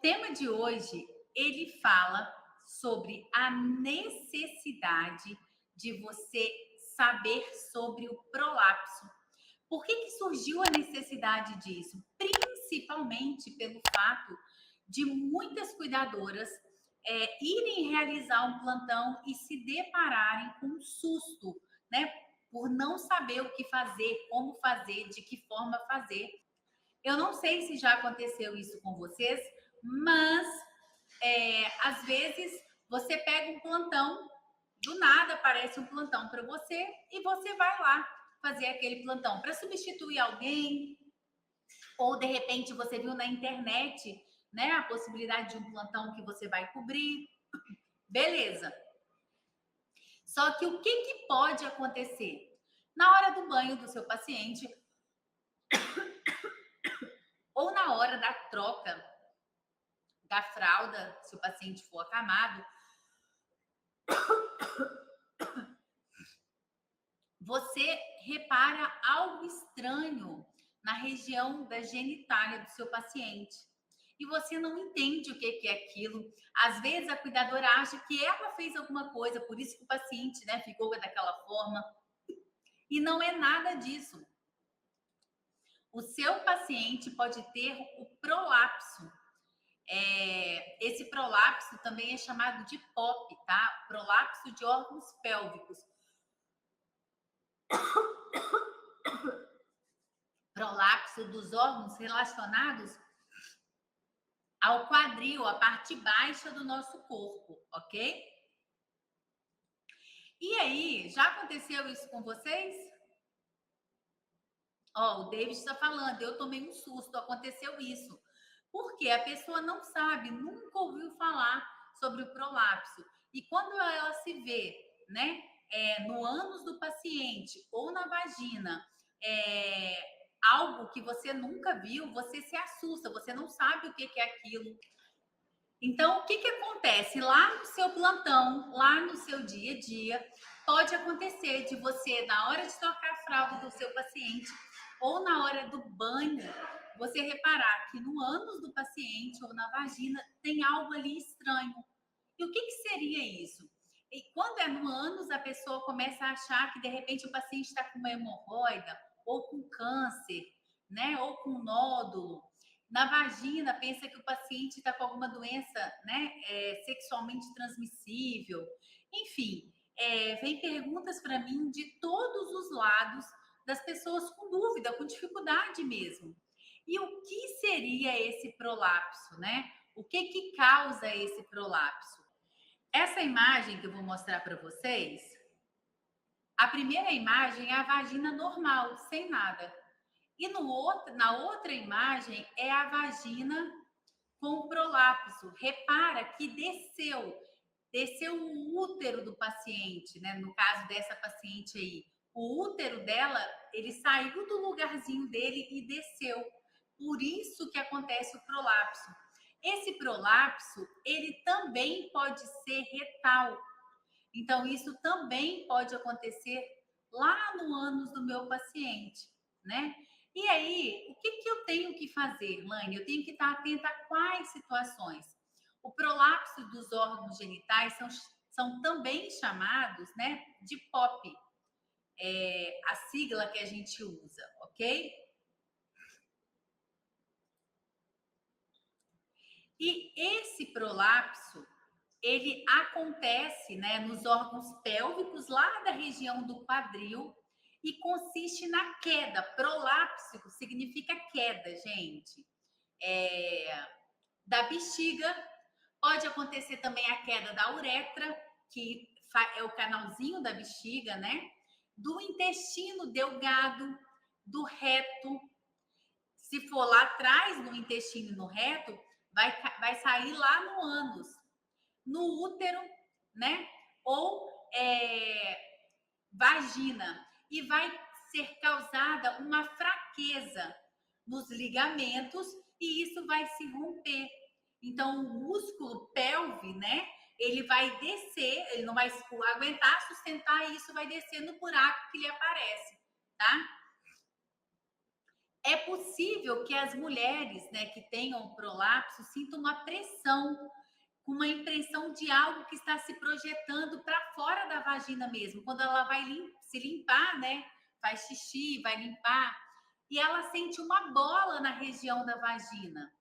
tema de hoje, ele fala sobre a necessidade de você saber sobre o prolapso. Por que surgiu a necessidade disso? Principalmente pelo fato de muitas cuidadoras irem realizar um plantão e se depararem com um susto, né? Por não saber o que fazer, como fazer, de que forma fazer. Eu não sei se já aconteceu isso com vocês, mas às vezes você pega um plantão, do nada aparece um plantão para você e você vai lá fazer aquele plantão para substituir alguém, ou de repente você viu na internet, né, a possibilidade de um plantão que você vai cobrir. Beleza. Só que o que pode acontecer? Na hora do banho do seu paciente, ou na hora da troca da fralda, se o paciente for acamado, você repara algo estranho na região da genitália do seu paciente. E você não entende o que é aquilo. Às vezes a cuidadora acha que ela fez alguma coisa, por isso que o paciente, né, ficou daquela forma. E não é nada disso. O seu paciente pode ter o prolapso. Esse prolapso também é chamado de POP, tá? Prolapso de órgãos pélvicos. Prolapso dos órgãos relacionados ao quadril, a parte baixa do nosso corpo, ok? E aí, já aconteceu isso com vocês? Ó, o David está falando, eu tomei um susto, aconteceu isso. Porque a pessoa não sabe, nunca ouviu falar sobre o prolapso. E quando ela se vê, né, no ânus do paciente ou na vagina, algo que você nunca viu, você se assusta, você não sabe o que é aquilo. Então, o que acontece? Lá no seu plantão, lá no seu dia a dia, pode acontecer de você, na hora de trocar a fralda do seu paciente ou na hora do banho, você reparar que no ânus do paciente ou na vagina tem algo ali estranho. E o que seria isso? E quando é no ânus, a pessoa começa a achar que de repente o paciente está com uma hemorroida ou com câncer, né? Ou com nódulo. Na vagina, pensa que o paciente está com alguma doença, né, sexualmente transmissível. Enfim, vem perguntas para mim de todos os lados das pessoas com dúvida, com dificuldade mesmo. E o que seria esse prolapso, né? O que causa esse prolapso? Essa imagem que eu vou mostrar para vocês, a primeira imagem é a vagina normal, sem nada. E na outra imagem é a vagina com prolapso. Repara que desceu o útero do paciente, né? No caso dessa paciente aí, o útero dela, ele saiu do lugarzinho dele e desceu. Por isso que acontece o prolapso. Esse prolapso, ele também pode ser retal. Então, isso também pode acontecer lá no ânus do meu paciente, né? E aí, o que eu tenho que fazer, Lane? Eu tenho que estar atenta a quais situações? O prolapso dos órgãos genitais são também chamados, né, de POP, a sigla que a gente usa, ok? E esse prolapso, ele acontece, né, nos órgãos pélvicos, lá da região do quadril, e consiste na queda. Prolapso significa queda, gente. Da bexiga, pode acontecer também a queda da uretra, que é o canalzinho da bexiga, né? Do intestino delgado, do reto. Se for lá atrás no intestino e no reto, vai sair lá no ânus, no útero, né? Ou vagina. E vai ser causada uma fraqueza nos ligamentos e isso vai se romper. Então, o músculo pelve, né? Ele vai descer, ele não vai aguentar sustentar e isso vai descer no buraco que lhe aparece, tá? É possível que as mulheres, né, que tenham prolapso sintam uma pressão, com uma impressão de algo que está se projetando para fora da vagina mesmo. Quando ela vai se limpar, né, faz xixi, vai limpar, e ela sente uma bola na região da vagina.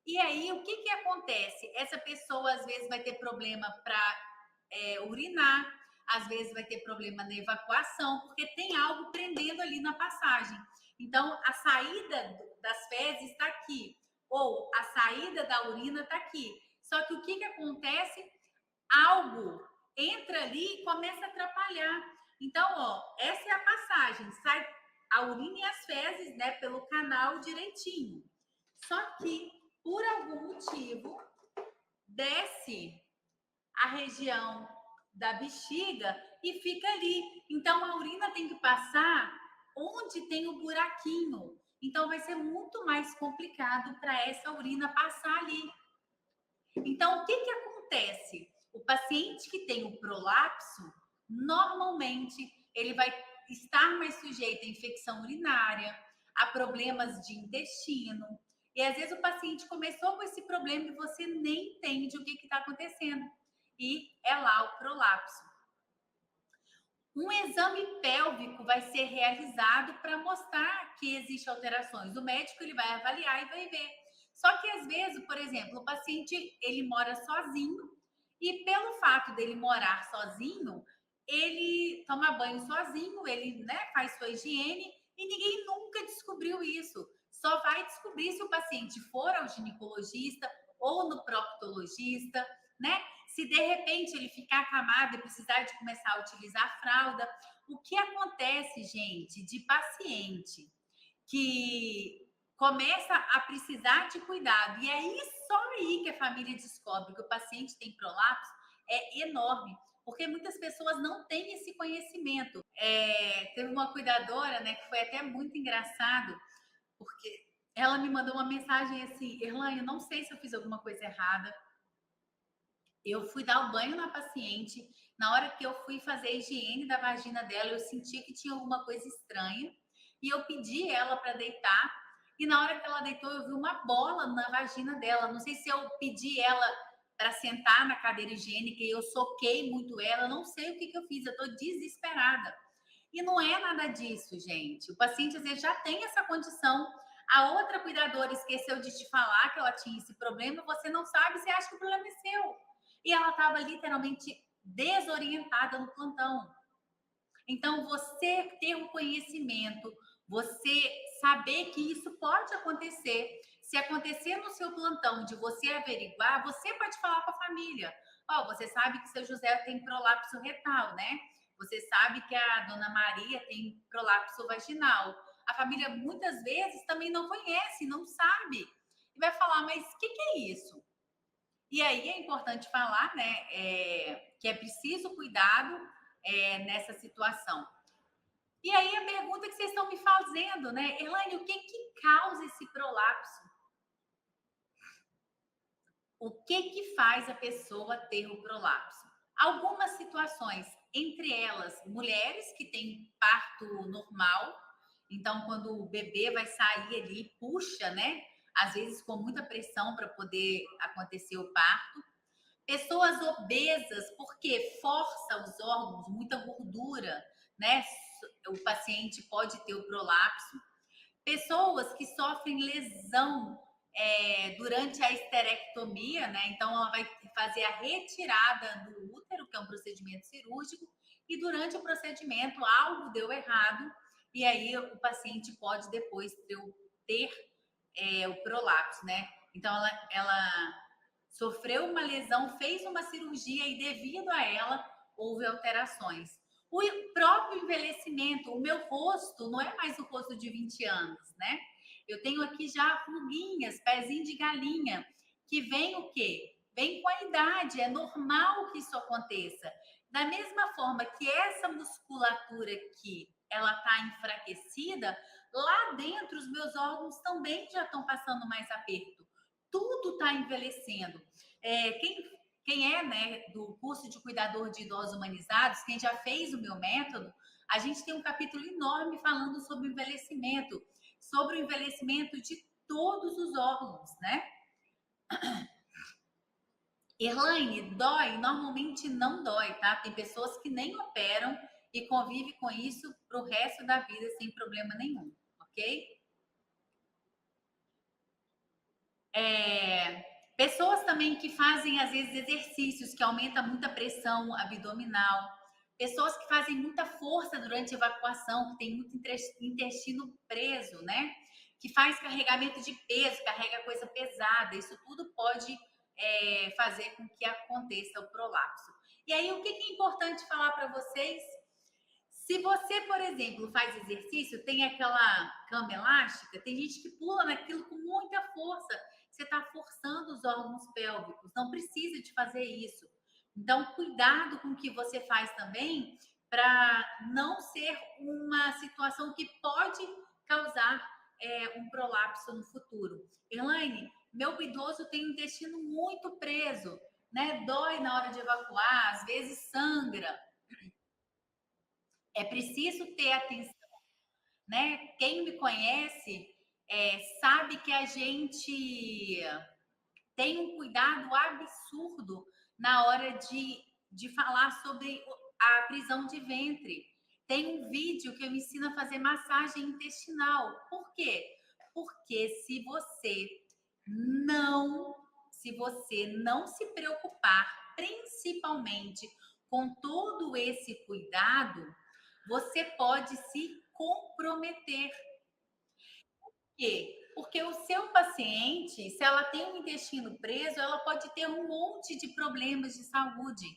E aí, o que que acontece? Essa pessoa às vezes vai ter problema para urinar, às vezes vai ter problema na evacuação, porque tem algo prendendo ali na passagem. Então, a saída das fezes está aqui, ou a saída da urina está aqui. Só que o que que acontece? Algo entra ali e começa a atrapalhar. Então, ó, essa é a passagem, sai a urina e as fezes, né, pelo canal direitinho. Só que, por algum motivo, desce a região da bexiga e fica ali. Então a urina tem que passar onde tem o buraquinho. Então vai ser muito mais complicado para essa urina passar ali. Então o que que acontece? O paciente que tem o prolapso, normalmente ele vai estar mais sujeito a infecção urinária, a problemas de intestino. E às vezes o paciente começou com esse problema e você nem entende o que está acontecendo. E é lá o prolapso. Um exame pélvico vai ser realizado para mostrar que existem alterações. O médico ele vai avaliar e vai ver. Só que às vezes, por exemplo, o paciente ele mora sozinho e pelo fato dele morar sozinho, ele toma banho sozinho, ele, né, faz sua higiene e ninguém nunca descobriu isso. Só vai descobrir se o paciente for ao ginecologista ou no proctologista, né? Se de repente ele ficar acamado e precisar de começar a utilizar fralda, o que acontece, gente, de paciente que começa a precisar de cuidado, e aí só aí que a família descobre que o paciente tem prolapso, é enorme, porque muitas pessoas não têm esse conhecimento. Teve uma cuidadora, né, que foi até muito engraçado, porque ela me mandou uma mensagem assim: Erlan, eu não sei se eu fiz alguma coisa errada. Eu fui dar o banho na paciente. Na hora que eu fui fazer a higiene da vagina dela, eu senti que tinha alguma coisa estranha. E eu pedi ela para deitar. E na hora que ela deitou, eu vi uma bola na vagina dela. Não sei se eu pedi ela para sentar na cadeira higiênica e eu soquei muito ela. Não sei o que, que eu fiz. Eu estou desesperada. E não é nada disso, gente. O paciente às vezes já tem essa condição. A outra cuidadora esqueceu de te falar que ela tinha esse problema. Você não sabe, você acha que o problema é seu. E ela estava literalmente desorientada no plantão. Então, você ter o conhecimento, você saber que isso pode acontecer. Se acontecer no seu plantão de você averiguar, você pode falar com a família. Ó, oh, você sabe que seu José tem prolapso retal, né? Você sabe que a dona Maria tem prolapso vaginal. A família muitas vezes também não conhece, não sabe. E vai falar, mas o que é isso? E aí é importante falar, né, que é preciso cuidado nessa situação. E aí a pergunta que vocês estão me fazendo, né, Elaine, o que que causa esse prolapso? O que que faz a pessoa ter o prolapso? Algumas situações, entre elas, mulheres que têm parto normal, então quando o bebê vai sair ali, puxa, né? Às vezes com muita pressão para poder acontecer o parto. Pessoas obesas, porque força os órgãos, muita gordura, né? O paciente pode ter o prolapso. Pessoas que sofrem lesão durante a esterectomia, né? Então, ela vai fazer a retirada do útero, que é um procedimento cirúrgico, e durante o procedimento algo deu errado, e aí o paciente pode depois ter o prolapso, né? Então, ela sofreu uma lesão, fez uma cirurgia e devido a ela houve alterações. O próprio envelhecimento, o meu rosto não é mais o rosto de 20 anos, né? Eu tenho aqui já ruguinhas, pezinho de galinha, que vem o quê? Vem com a idade, é normal que isso aconteça. Da mesma forma que essa musculatura aqui, ela está enfraquecida, lá dentro os meus órgãos também já estão passando mais aperto. Tudo está envelhecendo. Quem é, né, do curso de cuidador de idosos humanizados, quem já fez o meu método, a gente tem um capítulo enorme falando sobre o envelhecimento, sobre o envelhecimento de todos os órgãos, né? Elaine, dói? Normalmente não dói, tá? Tem pessoas que nem operam e convivem com isso pro resto da vida sem problema nenhum, ok? Pessoas também que fazem, às vezes, exercícios que aumentam muito a pressão abdominal. Pessoas que fazem muita força durante a evacuação, que tem muito intestino preso, né? Que faz carregamento de peso, carrega coisa pesada. Isso tudo pode fazer com que aconteça o prolapso. E aí, o que é importante falar para vocês? Se você, por exemplo, faz exercício, tem aquela cama elástica, tem gente que pula naquilo com muita força. Você está forçando os órgãos pélvicos, não precisa de fazer isso. Então, cuidado com o que você faz também, para não ser uma situação que pode causar um prolapso no futuro. Elaine, meu idoso tem o intestino muito preso, né? Dói na hora de evacuar, às vezes sangra. É preciso ter atenção, né? Quem me conhece sabe que a gente tem um cuidado absurdo na hora de falar sobre a prisão de ventre. Tem um vídeo que eu me ensino a fazer massagem intestinal. Por quê? Porque se você não se preocupar, principalmente com todo esse cuidado, você pode se comprometer. Por quê? Porque o seu paciente, se ela tem um intestino preso, ela pode ter um monte de problemas de saúde.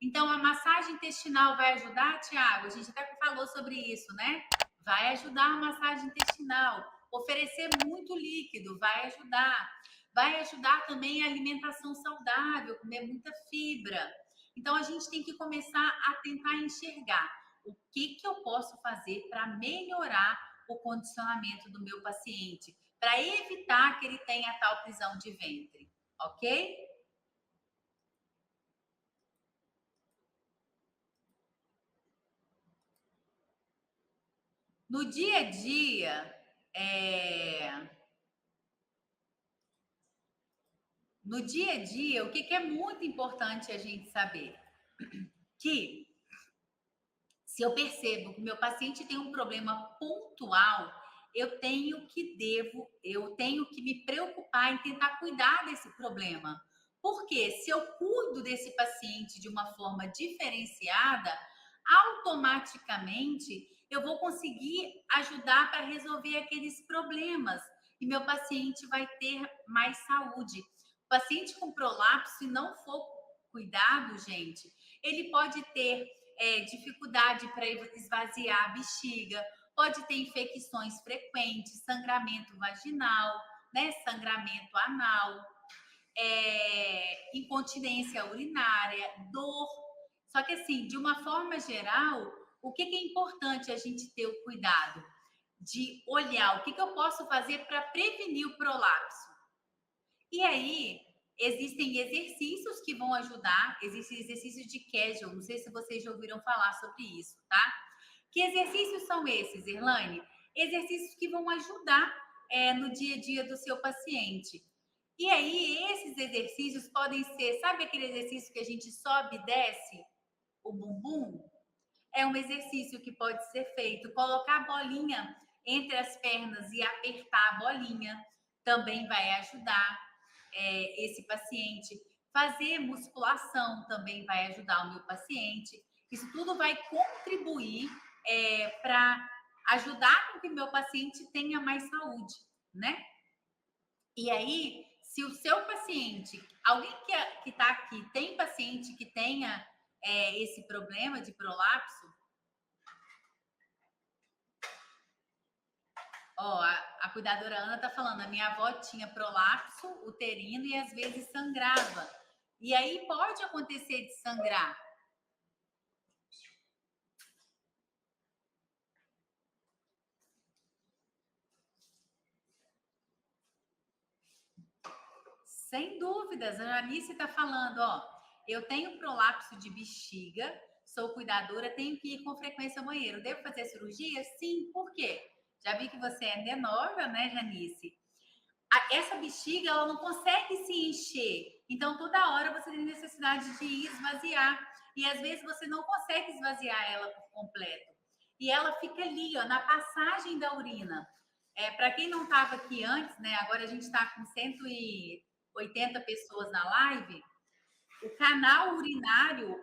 Então, a massagem intestinal vai ajudar, Tiago? A gente até falou sobre isso, né? Vai ajudar a massagem intestinal. Oferecer muito líquido vai ajudar. Vai ajudar também a alimentação saudável, comer muita fibra. Então, a gente tem que começar a tentar enxergar o que eu posso fazer para melhorar o condicionamento do meu paciente, para evitar que ele tenha tal prisão de ventre, ok? No dia a dia, o que é muito importante a gente saber? Que se eu percebo que meu paciente tem um problema pontual, eu tenho que me preocupar em tentar cuidar desse problema. Porque se eu cuido desse paciente de uma forma diferenciada, automaticamente eu vou conseguir ajudar para resolver aqueles problemas e meu paciente vai ter mais saúde. O paciente com prolapso, se não for cuidado, gente, ele pode ter dificuldade para esvaziar a bexiga, pode ter infecções frequentes, sangramento vaginal, né, sangramento anal, incontinência urinária, dor. Só que assim, de uma forma geral, o que é importante a gente ter o cuidado de olhar o que eu posso fazer para prevenir o prolapso. E aí, existem exercícios que vão ajudar, existem exercícios de Kegel, não sei se vocês já ouviram falar sobre isso, tá? Que exercícios são esses, Erlane? Exercícios que vão ajudar no dia a dia do seu paciente. E aí, esses exercícios podem ser, sabe aquele exercício que a gente sobe e desce o bumbum? É um exercício que pode ser feito. Colocar a bolinha entre as pernas e apertar a bolinha também vai ajudar esse paciente. Fazer musculação também vai ajudar o meu paciente. Isso tudo vai contribuir para ajudar com que o meu paciente tenha mais saúde, né? E aí, se o seu paciente, alguém que está aqui, tem paciente que tenha esse problema de prolapso, ó, a cuidadora Ana tá falando, a minha avó tinha prolapso uterino e às vezes sangrava. E aí pode acontecer de sangrar. Sem dúvidas, a Janice está falando, ó, eu tenho prolapso de bexiga, sou cuidadora, tenho que ir com frequência ao banheiro. Devo fazer cirurgia? Sim, por quê? Já vi que você ainda é nova, né, Janice? Essa bexiga, ela não consegue se encher. Então, toda hora você tem necessidade de esvaziar. E às vezes você não consegue esvaziar ela por completo. E ela fica ali, ó, na passagem da urina. Para quem não estava aqui antes, né? Agora a gente está com 180 pessoas na live. O canal urinário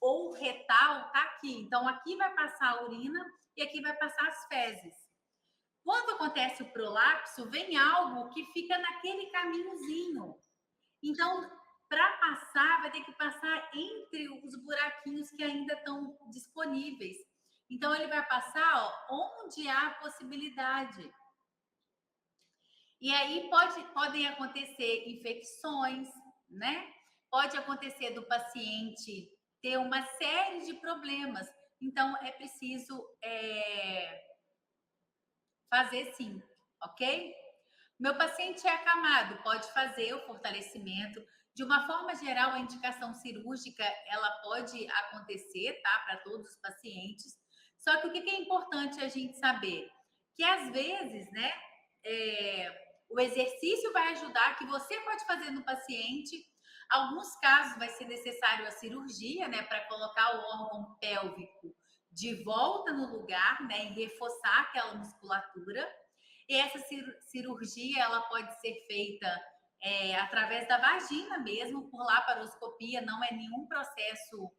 ou retal tá aqui. Então, aqui vai passar a urina e aqui vai passar as fezes. Quando acontece o prolapso, vem algo que fica naquele caminhozinho. Então, para passar, vai ter que passar entre os buraquinhos que ainda estão disponíveis. Então, ele vai passar, ó, onde há possibilidade. E aí podem acontecer infecções, né? Pode acontecer do paciente ter uma série de problemas. Então, é preciso fazer sim, ok? Meu paciente é acamado, pode fazer o fortalecimento. De uma forma geral, a indicação cirúrgica, ela pode acontecer, tá? Para todos os pacientes. Só que o que é importante a gente saber? Que às vezes, né? O exercício vai ajudar, que você pode fazer no paciente. Alguns casos vai ser necessário a cirurgia, né? Para colocar o órgão pélvico de volta no lugar, né? E reforçar aquela musculatura. E essa cirurgia, ela pode ser feita através da vagina mesmo, por laparoscopia, não é nenhum processo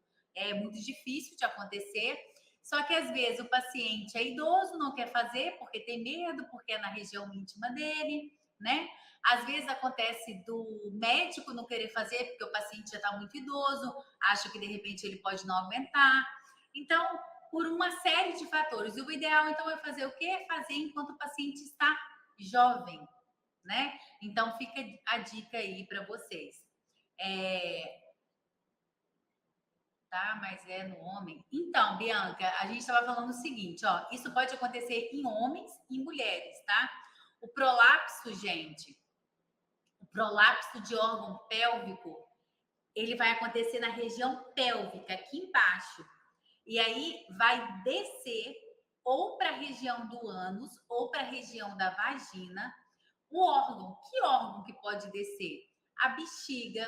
muito difícil de acontecer. Só que às vezes o paciente é idoso, não quer fazer porque tem medo, porque é na região íntima dele, né? Às vezes acontece do médico não querer fazer porque o paciente já está muito idoso, acha que de repente ele pode não aguentar. Então, por uma série de fatores. E o ideal, então, é fazer o quê? Fazer enquanto o paciente está jovem, né? Então, fica a dica aí para vocês. Tá, mas é no homem. Então, Bianca, a gente estava falando o seguinte, ó, isso pode acontecer em homens e mulheres, tá? O prolapso, gente, o prolapso de órgão pélvico, ele vai acontecer na região pélvica, aqui embaixo. E aí vai descer ou para a região do ânus ou para a região da vagina. O órgão, que órgão que pode descer? A bexiga,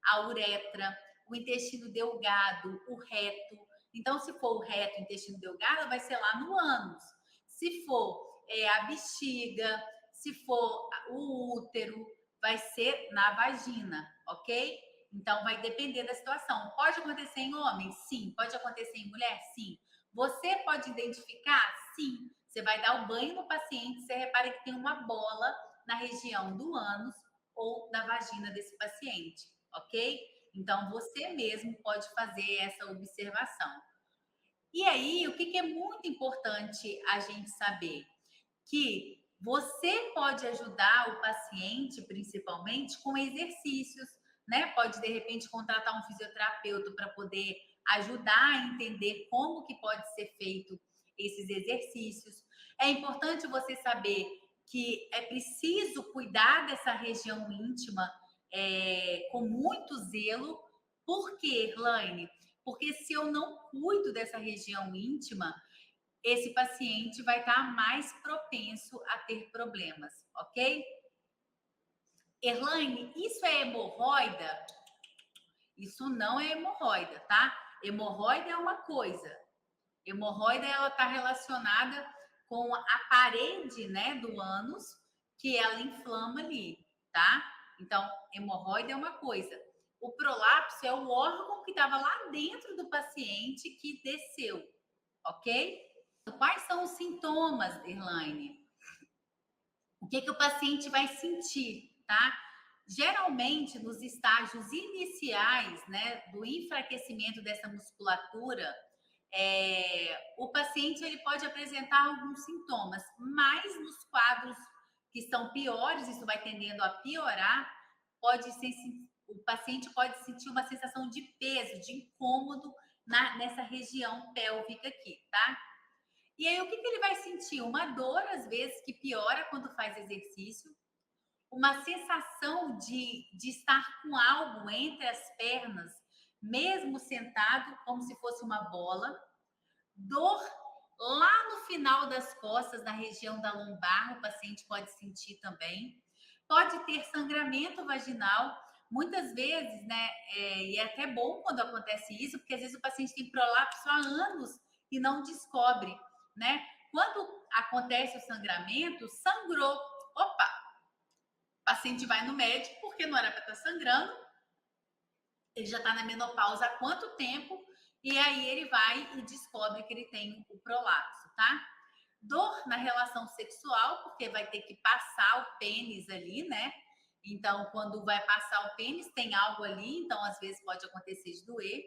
a uretra, o intestino delgado, o reto. Então, se for o reto, o intestino delgado, vai ser lá no ânus. Se for a bexiga, se for o útero, vai ser na vagina, ok? Então, vai depender da situação. Pode acontecer em homem? Sim. Pode acontecer em mulher? Sim. Você pode identificar? Sim. Você vai dar o banho no paciente, você repara que tem uma bola na região do ânus ou da vagina desse paciente, ok? Então, você mesmo pode fazer essa observação. E aí, o que é muito importante a gente saber? Que você pode ajudar o paciente, principalmente, com exercícios, né? Pode, de repente, contratar um fisioterapeuta para poder ajudar a entender como que pode ser feito esses exercícios. É importante você saber que é preciso cuidar dessa região íntima com muito zelo. Por quê, Erlaine? Porque se eu não cuido dessa região íntima, esse paciente vai estar mais propenso a ter problemas, ok? Erlaine, isso é hemorroida? Isso não é hemorroida, tá? Hemorroida é uma coisa. Hemorroida, ela está relacionada com a parede, né, do ânus, que ela inflama ali, tá? Então, hemorroida é uma coisa. O prolapso é o órgão que estava lá dentro do paciente que desceu, ok? Quais são os sintomas, Erlaine? O que o paciente vai sentir, tá? Geralmente, nos estágios iniciais, né, do enfraquecimento dessa musculatura, o paciente ele pode apresentar alguns sintomas, mas nos quadros que são piores, isso vai tendendo a piorar, o paciente pode sentir uma sensação de peso, de incômodo nessa região pélvica aqui, tá? E aí, o que ele vai sentir? Uma dor, às vezes, que piora quando faz exercício, uma sensação de estar com algo entre as pernas, mesmo sentado, como se fosse uma bola, dor Lá no final das costas, na região da lombar, o paciente pode sentir também. Pode ter sangramento vaginal. Muitas vezes, né? E é até bom quando acontece isso, porque às vezes o paciente tem prolapso há anos e não descobre, né? Quando acontece o sangramento, sangrou. Opa! O paciente vai no médico porque não era para estar sangrando. Ele já está na menopausa há quanto tempo? E aí ele vai e descobre que ele tem o prolapso, tá? Dor na relação sexual, porque vai ter que passar o pênis ali, né? Então, quando vai passar o pênis, tem algo ali, então às vezes pode acontecer de doer.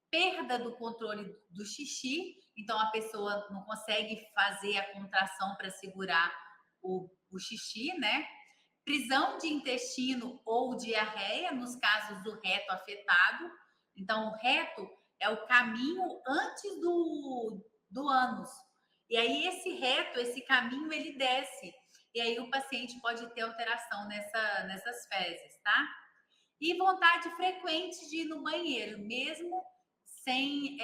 Perda do controle do xixi, então a pessoa não consegue fazer a contração para segurar o xixi, né? Prisão de intestino ou diarreia, nos casos do reto afetado. Então, o reto é o caminho antes do ânus. E aí, esse reto, esse caminho, ele desce. E aí, o paciente pode ter alteração nessas fezes, tá? E vontade frequente de ir no banheiro, mesmo sem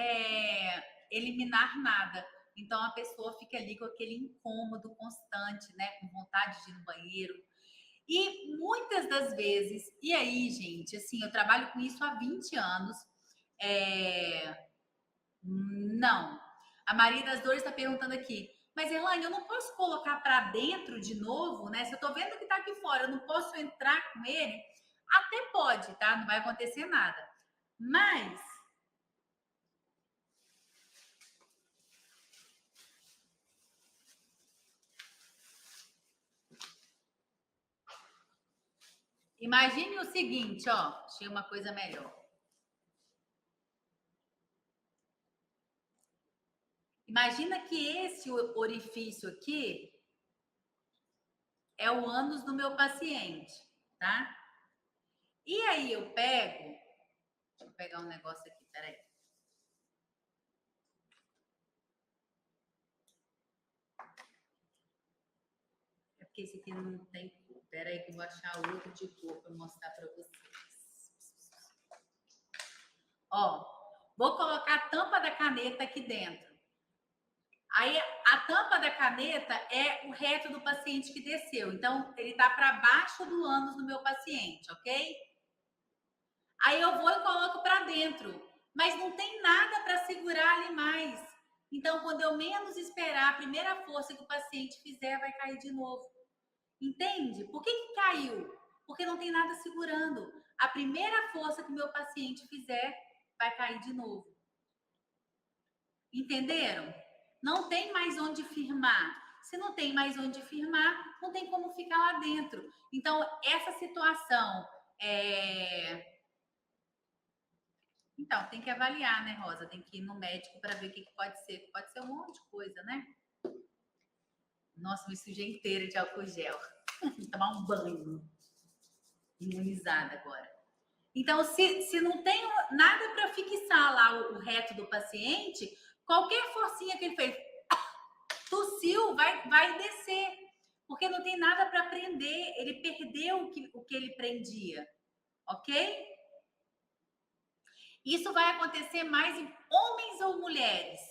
eliminar nada. Então, a pessoa fica ali com aquele incômodo constante, né? Com vontade de ir no banheiro. E muitas das vezes, e aí, gente, assim, eu trabalho com isso há 20 anos. Não. A Maria das Dores está perguntando aqui, mas Elaine, eu não posso colocar para dentro de novo, né? Se eu tô vendo que tá aqui fora, eu não posso entrar com ele? Até pode, tá? Não vai acontecer nada. Mas imagine o seguinte, ó, achei uma coisa melhor. Imagina que esse orifício aqui é o ânus do meu paciente, tá? E aí eu pego, deixa eu pegar um negócio aqui, peraí. É porque esse aqui não tem cor. Peraí que eu vou achar outro de cor para mostrar para vocês. Ó, vou colocar a tampa da caneta aqui dentro. Aí a tampa da caneta é o reto do paciente que desceu. Então, ele está para baixo do ânus do meu paciente, ok? Aí eu vou e coloco para dentro. Mas não tem nada para segurar ali mais. Então, quando eu menos esperar, a primeira força que o paciente fizer vai cair de novo. Entende? Por que caiu? Porque não tem nada segurando. A primeira força que o meu paciente fizer vai cair de novo. Entenderam? Não tem mais onde firmar. Se não tem mais onde firmar, não tem como ficar lá dentro. Então, essa situação Então, tem que avaliar, né, Rosa? Tem que ir no médico para ver o que pode ser. Pode ser um monte de coisa, né? Nossa, me sujei inteira de álcool gel. Vou tomar um banho. Imunizada agora. Então, se não tem nada para fixar lá o reto do paciente, qualquer forcinha que ele fez, tossiu, vai descer. Porque não tem nada para prender. Ele perdeu o que ele prendia. Ok? Isso vai acontecer mais em homens ou mulheres?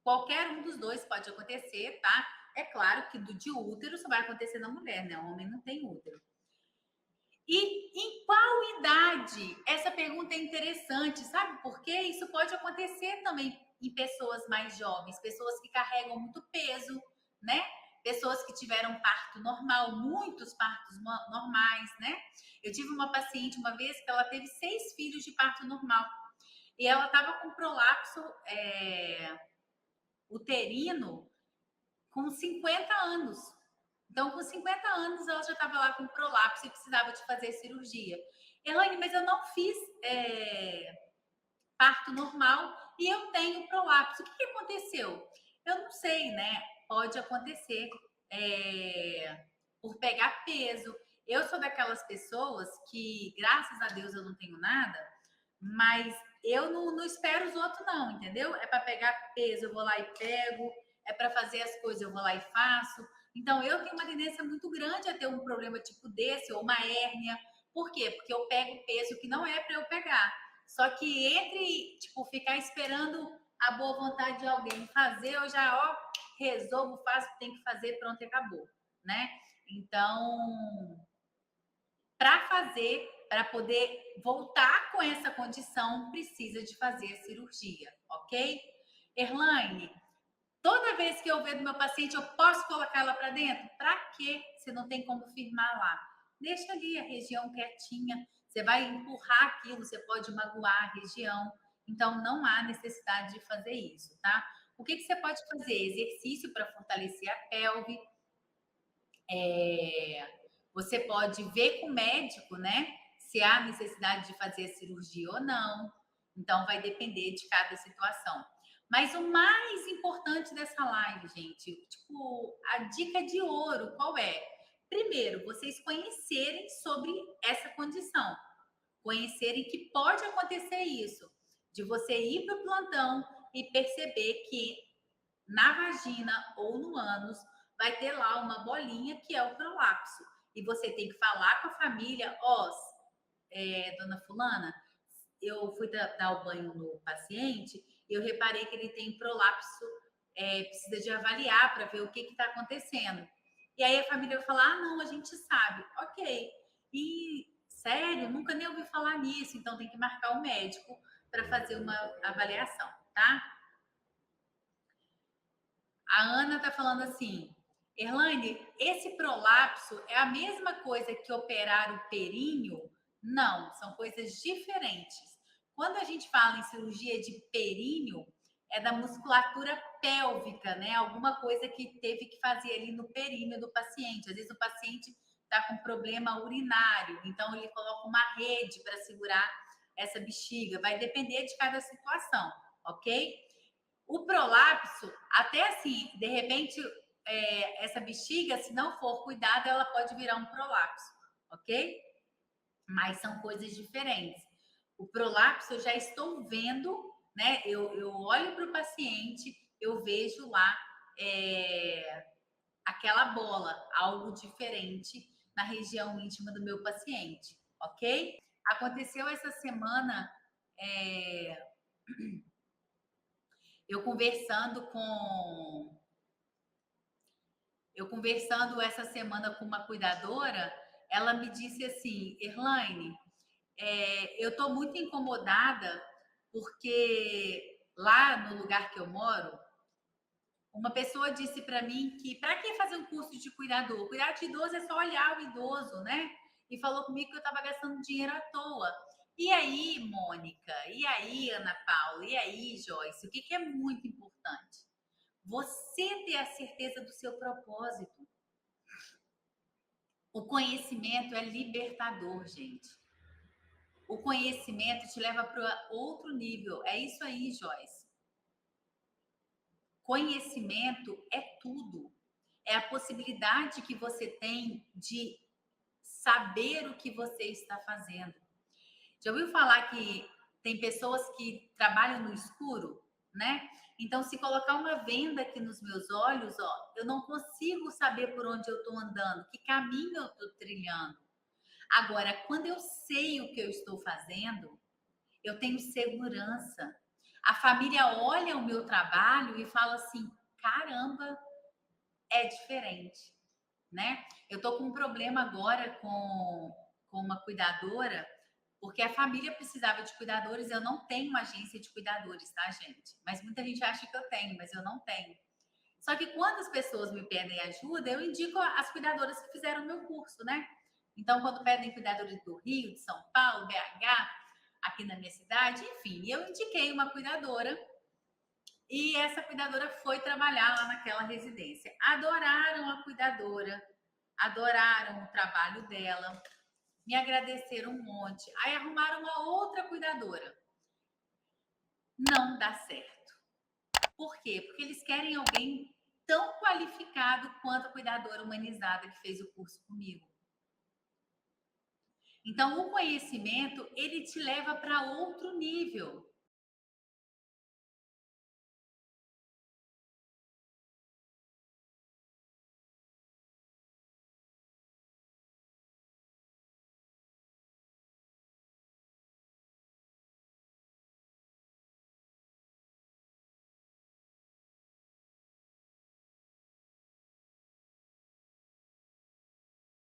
Qualquer um dos dois pode acontecer, tá? É claro que do de útero só vai acontecer na mulher, né? O homem não tem útero. E em qual idade? Essa pergunta é interessante, sabe por quê? Isso pode acontecer também em pessoas mais jovens, pessoas que carregam muito peso, né? Pessoas que tiveram parto normal, muitos partos normais, né? Eu tive uma paciente uma vez que ela teve 6 filhos de parto normal e ela estava com prolapso uterino com 50 anos. Então, com 50 anos, ela já estava lá com prolapso e precisava de fazer cirurgia. Elaine, mas eu não fiz parto normal e eu tenho prolapso. O que aconteceu? Eu não sei, né? Pode acontecer por pegar peso. Eu sou daquelas pessoas que, graças a Deus, eu não tenho nada, mas eu não espero os outros, não, entendeu? É para pegar peso, eu vou lá e pego. É para fazer as coisas, eu vou lá e faço. Então, eu tenho uma tendência muito grande a ter um problema tipo desse, ou uma hérnia. Por quê? Porque eu pego peso que não é para eu pegar. Só que entre, tipo, ficar esperando a boa vontade de alguém fazer, eu já, ó, resolvo, faço o que tem que fazer, pronto, e acabou, né? Então, para fazer, para poder voltar com essa condição, precisa de fazer a cirurgia, ok? Erlaine, toda vez que eu ver do meu paciente, eu posso colocar ela para dentro? Para quê? Você não tem como firmar lá. Deixa ali a região quietinha. Você vai empurrar aquilo, você pode magoar a região. Então, não há necessidade de fazer isso, tá? O que você pode fazer? Exercício para fortalecer a pelve. Você pode ver com o médico, né? Se há necessidade de fazer a cirurgia ou não. Então, vai depender de cada situação. Mas o mais importante dessa live, gente, tipo, a dica de ouro, qual é? Primeiro, vocês conhecerem sobre essa condição. Conhecerem que pode acontecer isso. De você ir para o plantão e perceber que na vagina ou no ânus vai ter lá uma bolinha que é o prolapso. E você tem que falar com a família, ó, dona fulana, eu fui dar o banho no paciente, eu reparei que ele tem prolapso, precisa de avaliar para ver o que está acontecendo. E aí a família vai falar, ah, não, a gente sabe. Ok. E, sério, nunca nem ouvi falar nisso, então tem que marcar o médico para fazer uma avaliação, tá? A Ana está falando assim, Erlane, esse prolapso é a mesma coisa que operar o períneo? Não, são coisas diferentes. Quando a gente fala em cirurgia de períneo, é da musculatura pélvica, né? Alguma coisa que teve que fazer ali no períneo do paciente. Às vezes o paciente está com problema urinário, então ele coloca uma rede para segurar essa bexiga. Vai depender de cada situação, ok? O prolapso, até assim, de repente, essa bexiga, se não for cuidada, ela pode virar um prolapso, ok? Mas são coisas diferentes. O prolapso eu já estou vendo, né? Eu olho para o paciente, eu vejo lá aquela bola, algo diferente na região íntima do meu paciente, ok? Aconteceu essa semana. Eu conversando essa semana com uma cuidadora, ela me disse assim, Erlaine, eu estou muito incomodada porque lá no lugar que eu moro, uma pessoa disse para mim que para que fazer um curso de cuidador? Cuidar de idoso é só olhar o idoso, né? E falou comigo que eu estava gastando dinheiro à toa. E aí, Mônica? E aí, Ana Paula? E aí, Joyce? O que é muito importante? Você ter a certeza do seu propósito. O conhecimento é libertador, gente. O conhecimento te leva para outro nível. É isso aí, Joyce. Conhecimento é tudo. É a possibilidade que você tem de saber o que você está fazendo. Já ouviu falar que tem pessoas que trabalham no escuro, né? Então, se colocar uma venda aqui nos meus olhos, ó, eu não consigo saber por onde eu estou andando, que caminho eu estou trilhando. Agora, quando eu sei o que eu estou fazendo, eu tenho segurança. A família olha o meu trabalho e fala assim: caramba, é diferente, né? Eu tô com um problema agora com uma cuidadora, porque a família precisava de cuidadores. Eu não tenho uma agência de cuidadores, tá, gente? Mas muita gente acha que eu tenho, mas eu não tenho. Só que quando as pessoas me pedem ajuda, eu indico as cuidadoras que fizeram o meu curso, né? Então, quando pedem cuidadores do Rio, de São Paulo, BH, aqui na minha cidade, enfim, eu indiquei uma cuidadora e essa cuidadora foi trabalhar lá naquela residência. Adoraram a cuidadora, adoraram o trabalho dela, me agradeceram um monte. Aí arrumaram uma outra cuidadora. Não dá certo. Por quê? Porque eles querem alguém tão qualificado quanto a cuidadora humanizada que fez o curso comigo. Então, o conhecimento, ele te leva para outro nível.